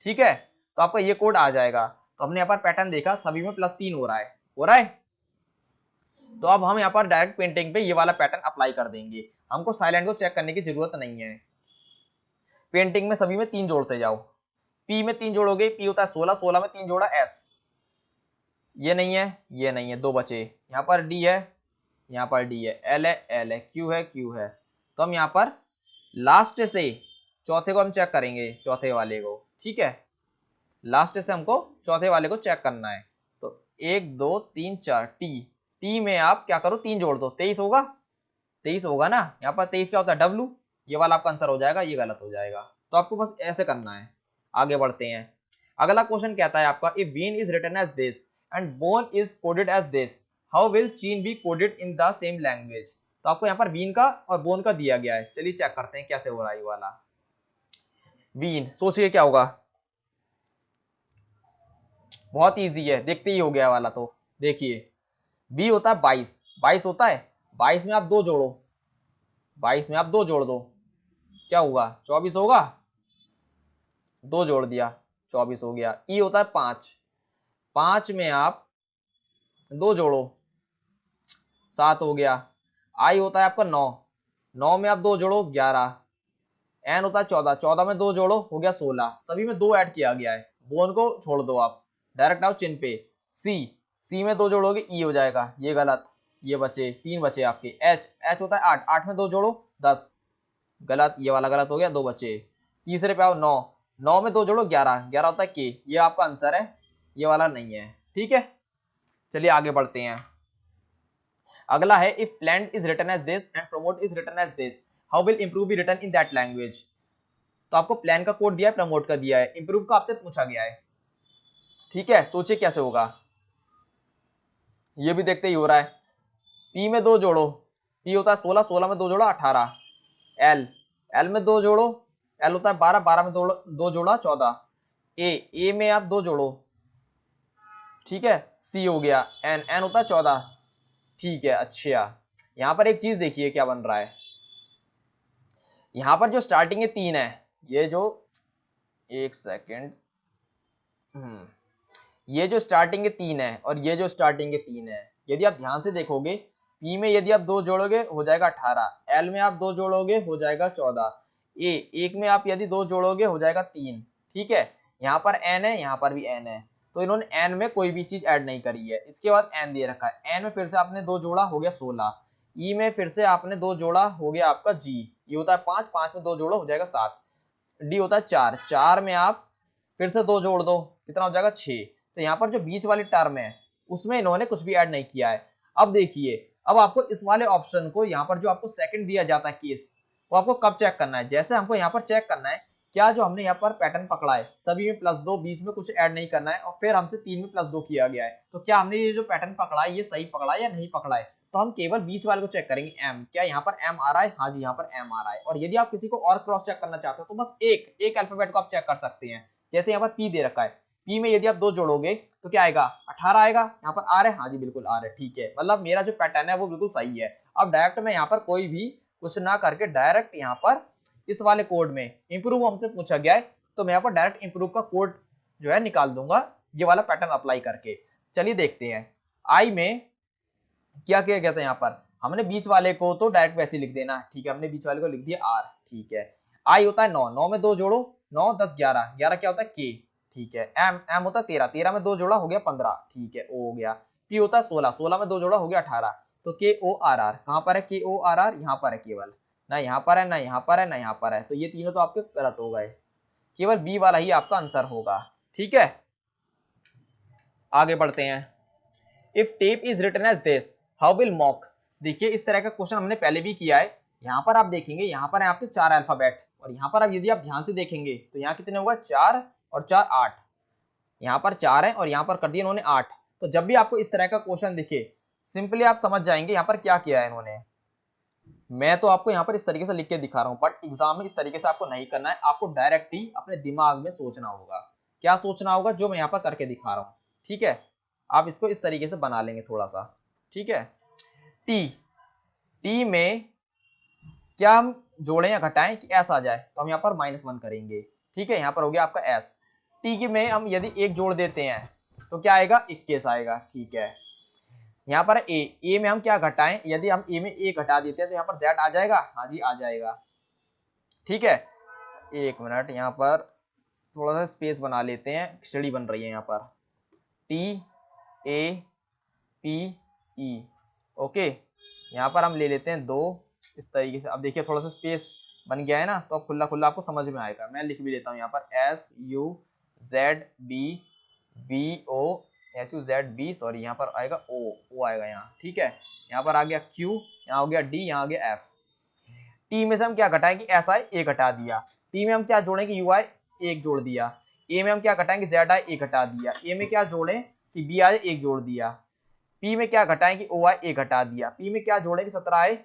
ठीक है, तो आपका ये कोड आ जाएगा। तो हमने यहाँ पर पैटर्न देखा, सभी में +3 हो रहा है, हो रहा है। तो अब हम यहाँ पर डायरेक्ट पेंटिंग पे ये वाला पैटर्न अप्लाई कर देंगे, हमको साइलेंट को चेक करने की जरूरत नहीं है। पेंटिंग में सभी में 3 जोड़ते जाओ, पी में 3 जोड़ोगे, पी होता है 16, 16 में 3 जोड़ा एस, ये नहीं है, ये नहीं है, 2 बचे। यहाँ पर डी है, यहाँ पर डी है, एल है, एल है, क्यू है, क्यू है। तो हम यहाँ पर लास्ट से चौथे को हम चेक करेंगे, चौथे वाले को, ठीक है, लास्ट से हमको चौथे वाले को चेक करना है। तो 1 2 3 4 टी में आप क्या करो, 3 जोड़ दो, 23 होगा, 23 होगा ना। यहाँ पर 23 क्या होता है, डब्लू, ये वाला आपका आंसर हो जाएगा, ये गलत हो जाएगा। तो आपको बस ऐसे करना है। आगे बढ़ते हैं। अगला क्वेश्चन कहता है आपका, if bean is written as this and bone is coded as this, how will chin be coded in the same language. तो आपको यहाँ पर बीन का और बोन का दिया गया है, चलिए चेक करते हैं कैसे हो रहा है ये वाला। बीन, सोचिए क्या होगा, बहुत इजी है, देखते ही हो गया वाला। तो देखिए, बी होता है 22, 22 होता है, 22 में आप 2 जोड़ो, 22 में आप 2 जोड़ दो, क्या होगा, 24 होगा, 2 जोड़ दिया, 24 हो गया। ई होता है 5, 5 में आप 2 जोड़ो, 7 हो गया। आई होता है आपका 9, 9 में आप 2 जोड़ो, 11। एन होता है 14, 14 में 2 जोड़ो हो गया 16, सभी में 2 ऐड किया गया है, बोन को छोड़ दो आप, डायरेक्ट आओ चिन्ह पे। सी, सी में 2 जोड़ोगे ई हो जाएगा, ये गलत, ये बचे, 3 बचे आपके। एच, एच होता है 8, 8 में 2 जोड़ो 10, गलत, ये वाला गलत हो गया, 2 बचे। तीसरे पे आओ 9, 9 में 2 जोड़ो 11, 11 होता है के, ये आपका आंसर है, ये वाला नहीं है, ठीक है। चलिए आगे बढ़ते हैं। अगला है, if plant is written as this and promote is written as this, how will improve be written in that language. तो आपको प्लान का कोड दिया है, प्रमोट का दिया है, इंप्रूव का आपसे पूछा गया है, ठीक है, सोचिए कैसे होगा। ये भी देखते ही हो रहा है। पी में 2 जोड़ो, पी होता है 16, 16 में 2 जोड़ा 18। एल, एल में 2 जोड़ो, एल होता है 12, 12 में 2 जोड़ा 14। ए में आप 2 जोड़ो, ठीक है, सी हो गया। एन, एन होता है 14, ठीक है। अच्छा, यहां पर एक चीज देखिए क्या बन रहा है, यहां पर जो स्टार्टिंग है 3 है, ये जो, एक सेकेंड, ये जो स्टार्टिंग के 3 है और ये जो स्टार्टिंग के 3 है, यदि आप ध्यान से देखोगे, पी में यदि आप 2 जोड़ोगे हो जाएगा 18, एल में आप 2 जोड़ोगे हो जाएगा 14, ए एक में आप यदि 2 जोड़ोगे हो जाएगा 3, ठीक है। यहाँ पर एन है, यहाँ पर भी एन है, तो इन्होंने एन में कोई भी चीज ऐड नहीं करी है। इसके बाद एन दे रखा है, एन में फिर से आपने 2 जोड़ा हो गया 16, ई में फिर से आपने 2 जोड़ा हो गया आपका जी, ये होता है 5, 5 में 2 जोड़ो हो जाएगा 7, डी होता है 4, 4 में आप फिर से 2 जोड़ दो, कितना हो जाएगा 6। तो यहाँ पर जो बीच वाली टर्म है उसमें इन्होंने कुछ भी ऐड नहीं किया है। अब देखिए, अब आपको इस वाले ऑप्शन को, यहाँ पर जो आपको सेकंड दिया जाता है केस, वो आपको कब चेक करना है, जैसे हमको यहाँ पर चेक करना है क्या जो हमने यहाँ पर पैटर्न पकड़ा है सभी में +2, बीच में कुछ ऐड नहीं करना है, और फिर हमसे 3 में +2 किया गया है, तो क्या हमने ये जो पैटर्न पकड़ा है ये सही पकड़ा है या नहीं पकड़ा है। तो हम केवल बीच वाले को चेक करेंगे, एम, क्या यहाँ पर एम आ रहा है, हाँ जी यहाँ पर एम आ रहा है। और यदि आप किसी को और क्रॉस चेक करना चाहते हो तो बस एक अल्फाबेट को आप चेक कर सकते हैं, जैसे यहाँ पर पी दे रखा है, पी में यदि आप 2 जोड़ोगे तो क्या आएगा 18 आएगा। यहाँ पर आर है, हाँ जी बिल्कुल आर है, ठीक है, मतलब मेरा जो पैटर्न है वो बिल्कुल सही है। अब डायरेक्ट मैं यहाँ पर कोई भी कुछ ना करके डायरेक्ट यहाँ पर इस वाले कोड में इंप्रूव हमसे पूछा गया है तो मैं यहाँ पर डायरेक्ट इंप्रूव का कोड जो है निकाल दूंगा ये वाला पैटर्न अप्लाई करके। चलिए देखते हैं आई में क्या किया गया था। यहाँ पर हमने बीच वाले को तो डायरेक्ट वैसे ही लिख देना, ठीक है, हमने बीच वाले को लिख दिया आर, ठीक है। आई होता है 9, 9 में 2 जोड़ो, 9 10 11, 11 क्या होता है के, ठीक है। एम, एम होता है 13, 13 में 2 जोड़ा हो गया 15, ठीक है, ओ हो गया। पी होता है 16, 16 में 2 जोड़ा हो गया 18, तो के ओ आर आर कहां पर है, के ओ आर आर यहाँ पर है केवल, ना यहाँ पर है ना यहाँ पर है ना यहाँ पर है, तो ये तीनों तो आपके गलत हो गए, केवल बी वाला ही आपका आंसर होगा, ठीक है। आगे बढ़ते हैं। If tape is written as this how will mock. देखिए इस तरह का क्वेश्चन हमने पहले भी किया है। यहाँ पर आप देखेंगे यहाँ पर है आपके 4 अल्फाबेट और यहाँ पर आप यदि आप ध्यान से देखेंगे तो यहाँ कितने होगा 4 और 4 8, यहाँ पर 4 है और यहाँ पर कर दिया इन्होंने 8। तो जब भी आपको इस तरह का क्वेश्चन दिखे सिंपली आप समझ जाएंगे यहाँ पर क्या किया है इन्होंने। मैं तो आपको यहाँ पर इस तरीके से लिख के दिखा रहा हूँ बट एग्जाम में इस तरीके से आपको नहीं करना है, आपको डायरेक्ट ही अपने दिमाग में सोचना होगा। क्या सोचना होगा, जो मैं यहाँ पर करके दिखा रहा हूँ, ठीक है। आप इसको इस तरीके से बना लेंगे थोड़ा सा, ठीक है। टी, टी में क्या हम जोड़ें या घटाएं कि एस आ जाए, तो हम यहाँ पर -1 करेंगे, ठीक है। यहाँ पर हो गया आपका एस। टी की में हम यदि 1 जोड़ देते हैं तो क्या आएगा 21 आएगा, ठीक है। यहाँ पर ए में हम क्या घटाएं, यदि हम ए में ए घटा देते हैं तो यहाँ पर जेड आ जाएगा, हाँ जी आ जाएगा, ठीक है। एक मिनट यहाँ पर थोड़ा सा स्पेस बना लेते हैं, खिचड़ी बन रही है यहाँ पर। T A P E, okay. यहाँ पर हम ले लेते हैं 2 इस तरीके से। अब देखिए थोड़ा सा स्पेस बन गया है ना, तो अब खुला खुला आपको समझ में आएगा। मैं लिख भी लेता हूँ यहाँ पर SUZB, सॉरी यहाँ पर आएगा O आएगा यहाँ, ठीक है। यहाँ पर आ गया Q, यहाँ हो गया D, यहाँ आ गया F। टी में से हम क्या घटाएंगे, एस आई ए घटा दिया। टी में हम क्या जोड़ेंगे, यू आई 1 जोड़ दिया। ए में हम क्या घटाएंगे, जेड आई 1 घटा दिया। ए में क्या जोड़ें कि बी आई 1 जोड़ दिया। पी में क्या घटाएंगे, ओ आई 1 घटा दिया। पी में क्या जोड़ेंगे, 17 आई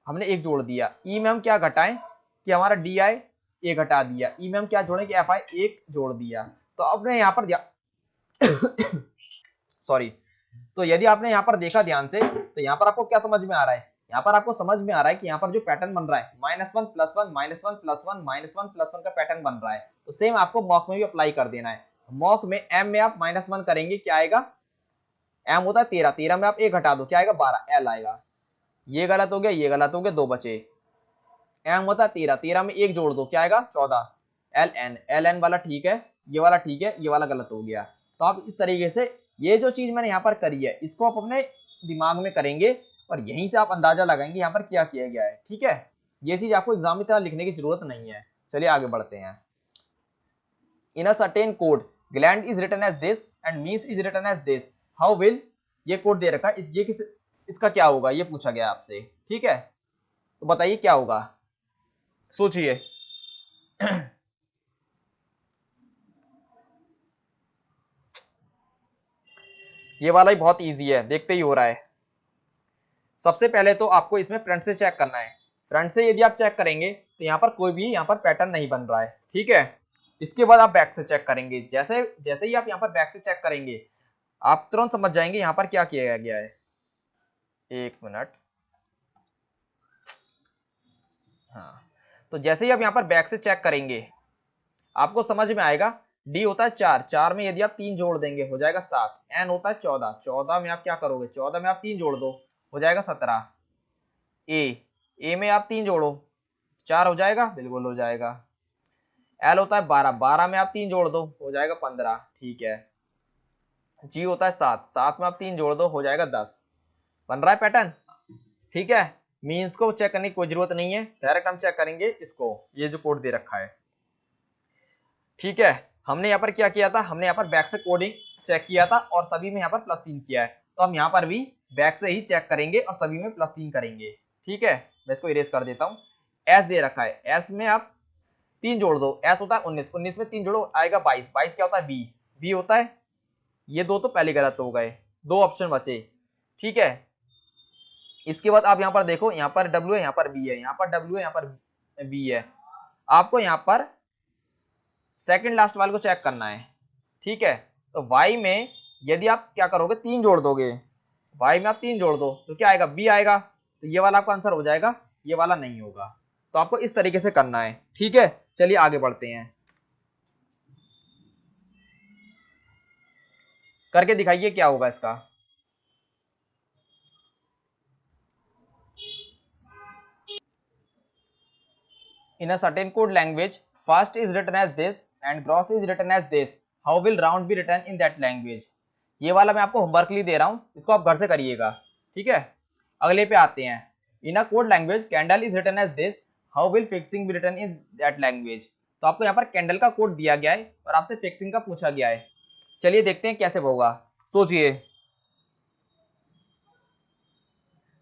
हमने 1 जोड़ दिया। ई में हम क्या घटाएं कि हमारा डी आई 1 घटा दिया। ई में हम क्या जोड़ेंगे, एफ आई 1 जोड़ दिया। तो आपने यहाँ पर सॉरी, तो यदि आपने यहाँ पर देखा ध्यान से तो यहाँ पर आपको क्या समझ में आ रहा है, यहाँ पर आपको समझ में आ रहा है कि यहाँ पर जो पैटर्न बन रहा है -1 +1 -1 +1 -1 +1 का पैटर्न बन रहा है। तो सेम आपको मॉक में भी अप्लाई कर देना है। मॉक में एम में आप -1 करेंगे, क्या आएगा, एम होता है 13, 13 में आप 1 घटा दो, क्या आएगा 12, एल आएगा। ये गलत हो गया, ये गलत हो गया, 2 बचे। एम होता है 13, 13 में 1 जोड़ दो, क्या आएगा 14, एल एन, एल एन वाला ठीक है, ये वाला ठीक है, ये वाला गलत हो गया। तो आप इस तरीके से ये जो चीज मैंने यहाँ पर करी है इसको आप अपने दिमाग में करेंगे और यहीं से आप अंदाजा लगाएंगे यहाँ पर क्या किया गया है, ठीक है। ये चीज आपको एग्जाम में तरह लिखने की जरूरत नहीं है। चलिए आगे बढ़ते हैं। In a certain code gland is written as this and miss is written as this, how will, ये कोड दे रखा है, ये किस, इसका क्या होगा, ये पूछा गया आपसे, ठीक है। तो बताइए क्या होगा, सोचिए। ये वाला ही बहुत इजी है, देखते ही हो रहा है। सबसे पहले तो आपको इसमें फ्रंट से चेक करना है। फ्रंट से यदि आप चेक करेंगे तो यहाँ पर कोई भी यहाँ पर पैटर्न नहीं बन रहा है, ठीक है। इसके बाद आप बैक से चेक करेंगे। जैसे जैसे ही आप यहाँ पर बैक से चेक करेंगे आप तुरंत समझ जाएंगे यहाँ पर क्या किया गया है। एक मिनट, हाँ, तो जैसे ही आप यहाँ पर बैक से चेक करेंगे आपको समझ में आएगा। डी होता है 4, 4 में यदि आप 3 जोड़ देंगे हो जाएगा 7। एन होता है 14, 14 में आप क्या करोगे, 14 में आप 3 जोड़ दो हो जाएगा 17। ए में आप 3 जोड़ो 4 हो जाएगा, बिल्कुल हो जाएगा। एल होता है 12, 12 में आप 3 जोड़ दो हो जाएगा 15, ठीक है। जी होता है 7, 7 में आप 3 जोड़ दो हो जाएगा 10। बन रहा है पैटर्न, ठीक है। मीन्स को चेक करने की कोई जरूरत नहीं है, डायरेक्ट हम चेक करेंगे इसको, ये जो कोड दे रखा है, ठीक है। हमने यहाँ पर क्या किया था, हमने यहाँ पर बैक से कोडिंग चेक किया था और सभी में यहाँ पर +3 किया है, तो हम यहाँ पर भी बैक से ही चेक करेंगे और सभी में +3 करेंगे, ठीक है। मैं इसको इरेज कर देता हूँ। एस दे रखा है, एस में आप 3 जोड़ दो, एस होता है 19, 19 में 3 जोड़ो आएगा 22, 22 क्या होता है बी, बी होता है, ये 2 तो पहले गलत हो गए, 2 ऑप्शन बचे, ठीक है। इसके बाद आप यहाँ पर देखो, यहाँ पर डब्ल्यू है, यहाँ पर बी है, यहाँ पर डब्ल्यू है, यहाँ पर बी है। आपको यहाँ पर सेकंड लास्ट वाले को चेक करना है, ठीक है। तो y में यदि आप क्या करोगे, 3 जोड़ दोगे, y में आप 3 जोड़ दो तो क्या आएगा, b आएगा। तो ये वाला आपका आंसर हो जाएगा, ये वाला नहीं होगा। तो आपको इस तरीके से करना है, ठीक है। चलिए आगे बढ़ते हैं, करके दिखाइए क्या होगा इसका। In a certain code language, first is written as this and gross is written as this. How will round be written in that language? ये वाला मैं आपको होमवर्क लिए दे रहा हूं, इसको आप घर से करिएगा, ठीक है। अगले पे आते हैं। In a code language, candle is written as this. How will fixing be written in that language? तो आपको यहाँ पर कैंडल का कोड दिया गया है और आपसे फिक्सिंग का पूछा गया है। चलिए देखते हैं कैसे होगा, सोचिए।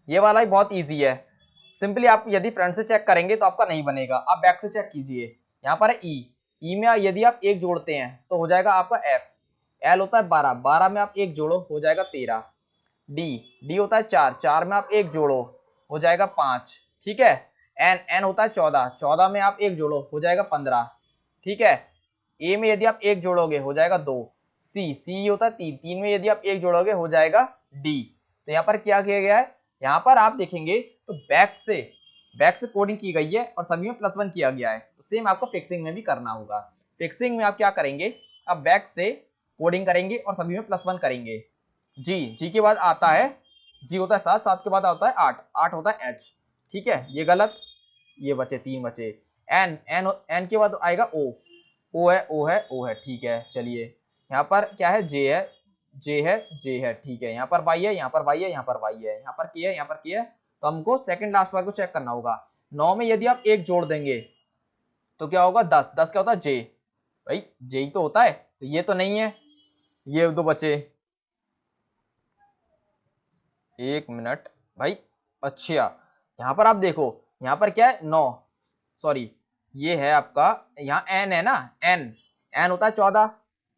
ये वाला ही बहुत इजी है। सिंपली आप यदि फ्रंट से चेक करेंगे तो आपका नहीं बनेगा, आप बैक से चेक कीजिए। यहाँ पर है ई में यदि आप एक जोड़ते हैं तो हो जाएगा आपका एफ, एल होता है 12, 12 में आप एक जोड़ो हो जाएगा 13, डी होता है 4, 4 में आप एक जोड़ो हो जाएगा 5, ठीक है। एन होता है 14, 14 में आप एक जोड़ो हो जाएगा 15, ठीक है। ए में यदि आप एक जोड़ोगे हो जाएगा 2, सी होता है 3, 3 में यदि आप एक जोड़ोगे हो जाएगा डी। तो यहाँ पर क्या किया गया है, यहाँ पर आप देखेंगे तो बैक से कोडिंग की गई है और सभी में +1 किया गया है। तो सेम आपको फिक्सिंग में भी करना होगा। फिक्सिंग में आप क्या करेंगे, आप बैक से कोडिंग करेंगे और सभी में +1 करेंगे। जी के बाद आता है, जी होता है 7, 7 के बाद आता है 8, 8 होता है एच, ठीक है। ये गलत, ये बचे 3 बचे। एन के बाद आएगा ओ है, ठीक है। चलिए यहाँ पर क्या है, जे है, ठीक है। यहाँ पर वाई है, यहाँ पर वाई है, यहाँ पर वाई है, यहाँ पर की है, यहाँ पर की है। तो हमको सेकंड लास्ट वाले को चेक करना होगा। 9 में यदि आप एक जोड़ देंगे तो क्या होगा, 10, 10 क्या होता है, जे, भाई जे ही तो होता है। तो ये तो नहीं है, ये 2 बचे। 1 मिनट भाई, अच्छा यहाँ पर आप देखो, यहाँ पर क्या है 9, सॉरी ये है आपका, यहाँ एन है ना, एन होता है 14,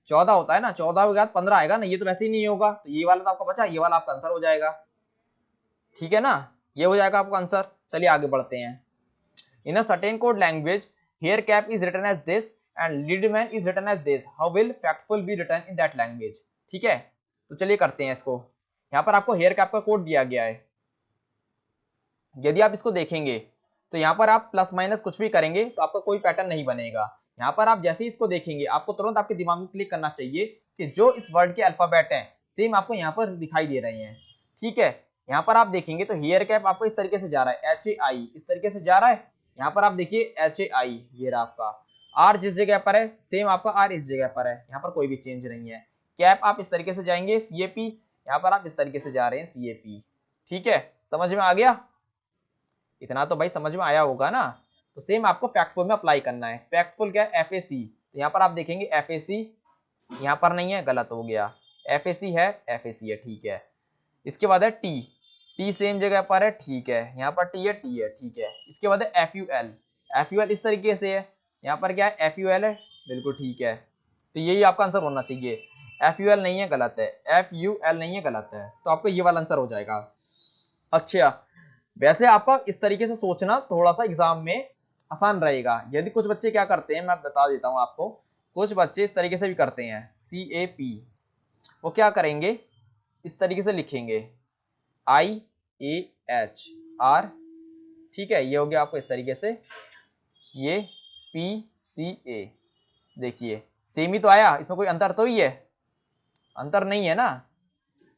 14 होता है ना, 14 के बाद 15 आएगा ना, ये तो वैसे ही नहीं होगा। तो ये वाला तो आपका बचा, ये वाला आपका आंसर हो जाएगा, ठीक है ना, ये हो जाएगा आपका आंसर। चलिए आगे बढ़ते हैं। In a certain code language, hair cap is written as this and leadman is written as this, how will factful be written in that language, ठीक है। तो चलिए करते हैं इसको। यहाँ पर आपको हेयर कैप का कोड दिया गया है। यदि आप इसको देखेंगे तो यहाँ पर आप प्लस माइनस कुछ भी करेंगे तो आपका कोई पैटर्न नहीं बनेगा। यहाँ पर आप जैसे ही इसको देखेंगे आपको तुरंत आपके दिमाग में क्लिक करना चाहिए कि जो इस वर्ड के अल्फाबेट हैं सेम आपको यहाँ पर दिखाई दे रहे हैं, ठीक है। यहाँ पर आप देखेंगे तो हेयर कैप आपको इस तरीके से जा रहा है, HAI इस तरीके से जा रहा है। यहाँ पर आप देखिए HAI, ये रहा आपका। आर जिस जगह पर है सेम आपका आर इस जगह पर है, यहाँ पर कोई भी चेंज नहीं है। कैप आप इस तरीके से जाएंगे CAP, यहाँ पर आप इस तरीके से जा रहे हैं CAP, ठीक है। समझ में आ गया, इतना तो भाई समझ में आया होगा ना। तो सेम आपको फैक्टफुल में अप्लाई करना है। फैक्टफुल क्या है, FAC, तो यहाँ पर आप देखेंगे FAC, यहाँ पर नहीं है, गलत हो गया, FAC है, FAC है, ठीक है। इसके बाद है टी सेम जगह पर है, ठीक है। यहाँ पर टी है, ठीक है। इसके बाद है FUL इस तरीके से है, यहाँ पर क्या है FUL है, बिल्कुल ठीक है। तो यही आपका आंसर होना चाहिए। FUL नहीं है, गलत है, FUL नहीं है, गलत है। तो आपको ये वाला आंसर हो जाएगा। अच्छा, वैसे आपका इस तरीके से सोचना थोड़ा सा एग्जाम में आसान रहेगा। यदि कुछ बच्चे क्या करते हैं, मैं बता देता हूं आपको, कुछ बच्चे इस तरीके से भी करते हैं, CAP, वो क्या करेंगे, इस तरीके से लिखेंगे IAHR, ठीक है। ये हो गया आपको इस तरीके से, ये PCA, देखिए सेम ही तो आया, इसमें कोई अंतर तो ही है, अंतर नहीं है ना।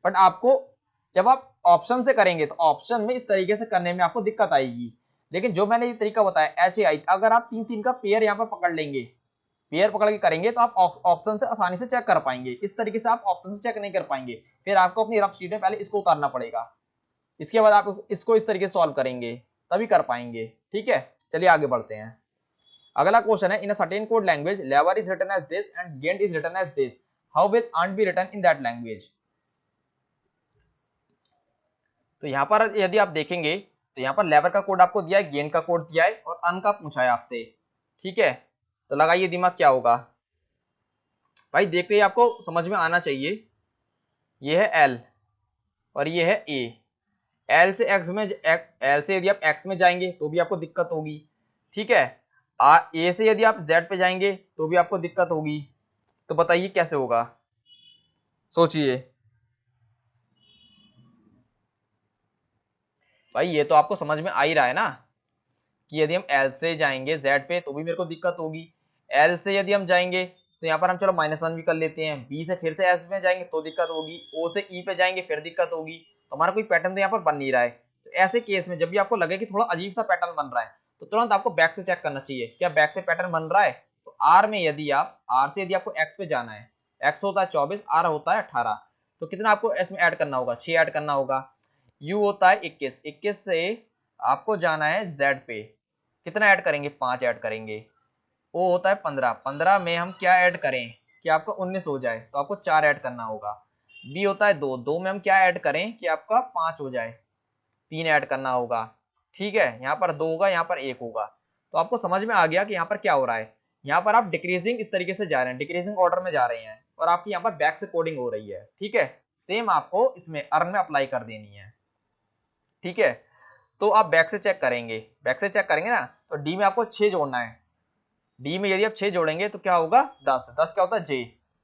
बट आपको जब आप ऑप्शन से करेंगे तो ऑप्शन में इस तरीके से करने में आपको दिक्कत आएगी। लेकिन जो मैंने ये तरीका बताया HAI, अगर आप 3 का पेयर यहाँ पर पकड़ लेंगे, पेयर पकड़ के करेंगे तो आप ऑप्शन से आसानी से चेक कर पाएंगे। इस तरीके से आप ऑप्शन से चेक नहीं कर पाएंगे, फिर आपको अपनी रफ शीट में पहले इसको उतारना पड़ेगा, इसके बाद आप इसको इस तरीके से सॉल्व करेंगे तभी कर पाएंगे, ठीक है। चलिए आगे बढ़ते हैं। अगला क्वेश्चन है, in a certain code language labour is written as this and gent is written as this, how will earn be written in that language. तो यहाँ पर यदि आप देखेंगे तो यहाँ पर लेबर का कोड आपको दिया है, गेन का कोड दिया है और अन का पूछा है आपसे, ठीक है। तो लगाइए दिमाग क्या होगा भाई, देखते ही आपको समझ में आना चाहिए। ये है L और ये है A। L से यदि आप X में जाएंगे तो भी आपको दिक्कत होगी, ठीक है। A से यदि आप Z पे जाएंगे तो भी आपको दिक्कत होगी। तो बताइए कैसे होगा, सोचिए भाई। ये तो आपको समझ में आ ही रहा है ना कि यदि हम एल से जाएंगे जेड पे तो भी मेरे को दिक्कत होगी, एल से यदि हम जाएंगे तो यहाँ पर हम चलो -1 भी कर लेते हैं, बी से फिर से एस में जाएंगे तो दिक्कत होगी, ओ से ई पे जाएंगे फिर दिक्कत होगी, तो हमारा कोई पैटर्न तो यहाँ पर बन नहीं रहा है। तो ऐसे केस में जब भी आपको लगे कि थोड़ा अजीब सा पैटर्न बन रहा है तो तुरंत आपको बैक से चेक करना चाहिए, क्या बैक से पैटर्न बन रहा है। तो आर में यदि आप आर से यदि आपको एक्स पे जाना है, एक्स होता है 24, आर होता है 18, तो कितना आपको इसमें ऐड करना होगा, 6 ऐड करना होगा। यू होता है 21, 21 से आपको जाना है जेड पे, कितना ऐड करेंगे, 5 ऐड करेंगे। ओ होता है 15, 15 में हम क्या ऐड करें कि आपका 19 हो जाए, तो आपको 4 ऐड करना होगा। बी होता है 2, 2 में हम क्या ऐड करें कि आपका 5 हो जाए, 3 ऐड करना होगा। ठीक है, यहाँ पर 2 होगा, यहाँ पर 1 होगा। तो आपको समझ में आ गया कि यहाँ पर क्या हो रहा है। यहाँ पर आप डिक्रीजिंग इस तरीके से जा रहे हैं, डिक्रीजिंग ऑर्डर में जा रहे हैं और आपकी यहाँ पर बैक से कोडिंग हो रही है। ठीक है, सेम आपको इसमें अर्न में अप्लाई कर देनी है। ठीक है, तो आप बैक से चेक करेंगे, बैक से चेक करेंगे ना, तो डी में आपको 6 जोड़ना है। डी में यदि आप 6 जोड़ेंगे तो क्या होगा, 10, 10 क्या होता है, जे,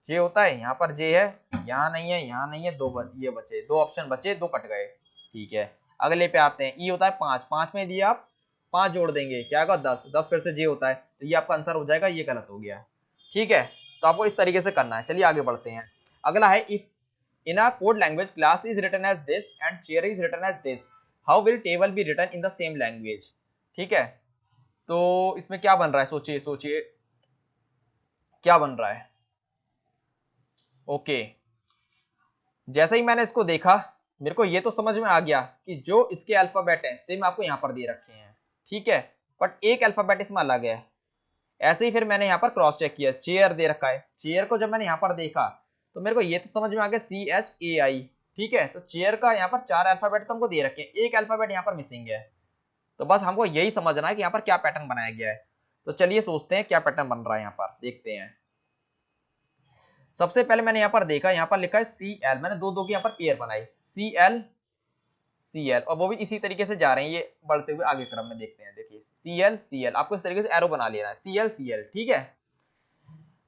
जे होता है, यहाँ पर जे है, यहाँ नहीं है, यहाँ नहीं है, ये बचे, 2 ऑप्शन बचे, 2 कट गए। ठीक है, अगले पे आते हैं, ई होता है 5, 5 में यदि आप 5 जोड़ देंगे क्या होगा, 10, 10 फिर से जे होता है, तो ये आपका आंसर हो जाएगा, ये गलत हो गया। ठीक है, तो आपको इस तरीके से करना है। चलिए आगे बढ़ते हैं। अगला है, if in a code language class is written as this and chair is written as this, how will table be written in the same language. ठीक है, तो इसमें क्या बन रहा है, सोचिए सोचिए क्या बन रहा है। ओके, जैसे ही मैंने इसको देखा मेरे को ये तो समझ में आ गया कि जो इसके अल्फाबेट हैं सेम आपको यहाँ पर दे रखे हैं। ठीक है, बट एक अल्फाबेट इसमें अलग है। ऐसे ही फिर मैंने यहाँ पर क्रॉस चेक किया, चेयर दे रखा है, चेयर को जब मैंने यहाँ पर देखा तो मेरे को ये तो समझ में आ गया CHAI। ठीक है, तो चेयर का यहाँ पर 4 अल्फाबेट तो हमको दे रखे हैं, एक अल्फाबेट यहाँ पर मिसिंग है। तो बस हमको यही समझना है कि यहाँ पर क्या पैटर्न बनाया गया है। तो चलिए सोचते हैं क्या पैटर्न बन रहा है, यहाँ पर देखते हैं। सबसे पहले मैंने यहाँ पर देखा, यहाँ पर लिखा है CL, मैंने दो की यहाँ पर पेयर बनाई, CL CL, और वो भी इसी तरीके से जा रहे हैं, ये बढ़ते हुए आगे क्रम में देखते हैं। देखिए CL CL, आपको इस तरीके से एरो बना लेना है, CL CL। ठीक है,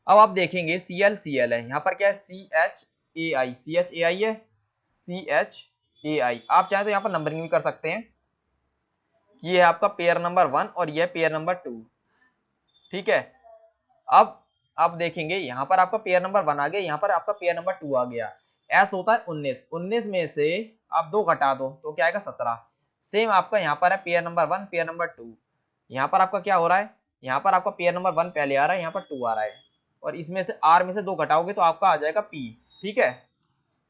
अब आप देखेंगे CL CL है, यहाँ पर क्या है, CHAI, CHAI है, CHAI। आप चाहें तो यहाँ पर नंबरिंग भी कर सकते हैं, ये है आपका पेयर नंबर 1 और ये पेयर नंबर 2। ठीक है, अब देखेंगे यहाँ पर आपका पेयर नंबर 1 आ गया, यहाँ पर आपका पेयर नंबर 2 आ गया। S होता है 19, 19 में से आप 2 घटा दो तो क्या आएगा, 17। सेम आपका यहाँ पर है पेयर नंबर 1 पेयर नंबर 2, यहाँ पर आपका क्या हो रहा है, यहाँ पर आपका पेयर नंबर 1 पहले आ रहा है, यहाँ पर 2 आ रहा है, और इसमें से R में से 2 घटाओगे तो आपका आ जाएगा P। ठीक है,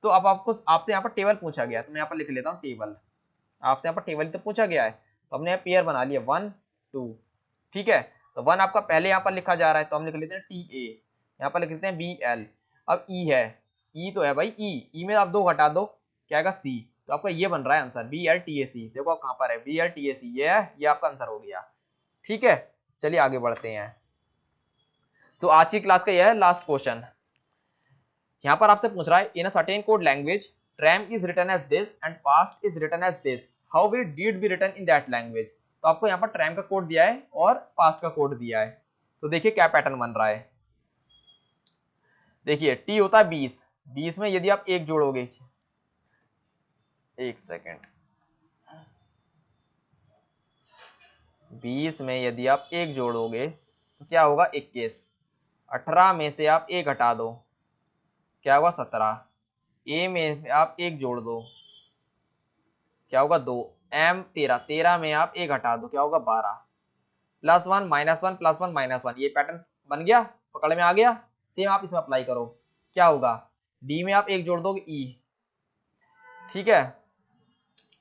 तो अब आपसे यहाँ पर टेबल पूछा गया, तो मैं यहाँ पर लिख लेता हूँ टेबल। आपसे यहाँ पर टेबल तो पूछा गया है, तो हमने यहाँ पेयर बना लिया 1 2। ठीक है, तो 1 आपका पहले यहाँ पर लिखा जा रहा है तो हम लिख लेते हैं TA, यहाँ पर लिख लेते हैं BL। अब E है, E तो है भाई, E में आप 2 घटा दो क्या आएगा, C। तो आपका ये बन रहा है आंसर BLTAC। देखो आप कहाँ पर है, BLTAC, ये है, ये आपका आंसर हो गया। ठीक है, चलिए आगे बढ़ते हैं। तो आज की क्लास का यह है लास्ट क्वेश्चन। यहाँ पर आपसे पूछ रहा है, in a certain code language tram is written as this and past is written as this, how will deed be written in that language. तो आपको यहाँ पर ट्रैम का कोड दिया है और पास्ट का कोड दिया है, तो देखिए क्या पैटर्न बन रहा है। देखिए टी होता है 20, 20 में यदि आप 1 जोड़ोगे, 1 सेकेंड, 20 में यदि आप 1 जोड़ोगे तो क्या होगा, 21। 18 में से आप 1 हटा दो क्या होगा, 17। ए में आप 1 जोड़ दो क्या होगा, 2। M 13, 13 में आप 1 हटा दो क्या होगा, 12। +1 -1 +1 -1, ये पैटर्न बन गया, पकड़ में आ गया। सेम आप इसमें अप्लाई करो, क्या होगा, डी में आप 1 जोड़ दोगे ई। ठीक है,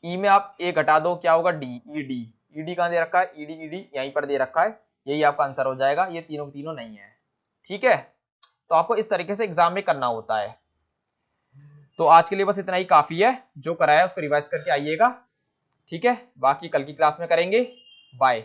ई में आप 1 हटा दो क्या होगा, डी, ईडी। ईडी कहाँ दे रखा है, ईडी ईडी यहीं पर दे रखा है, यही आपका आंसर हो जाएगा, ये तीनों के तीनों नहीं है। ठीक है, तो आपको इस तरीके से एग्जाम में करना होता है। तो आज के लिए बस इतना ही काफी है, जो कराया उसको रिवाइज करके आइएगा। ठीक है, बाकी कल की क्लास में करेंगे। बाय।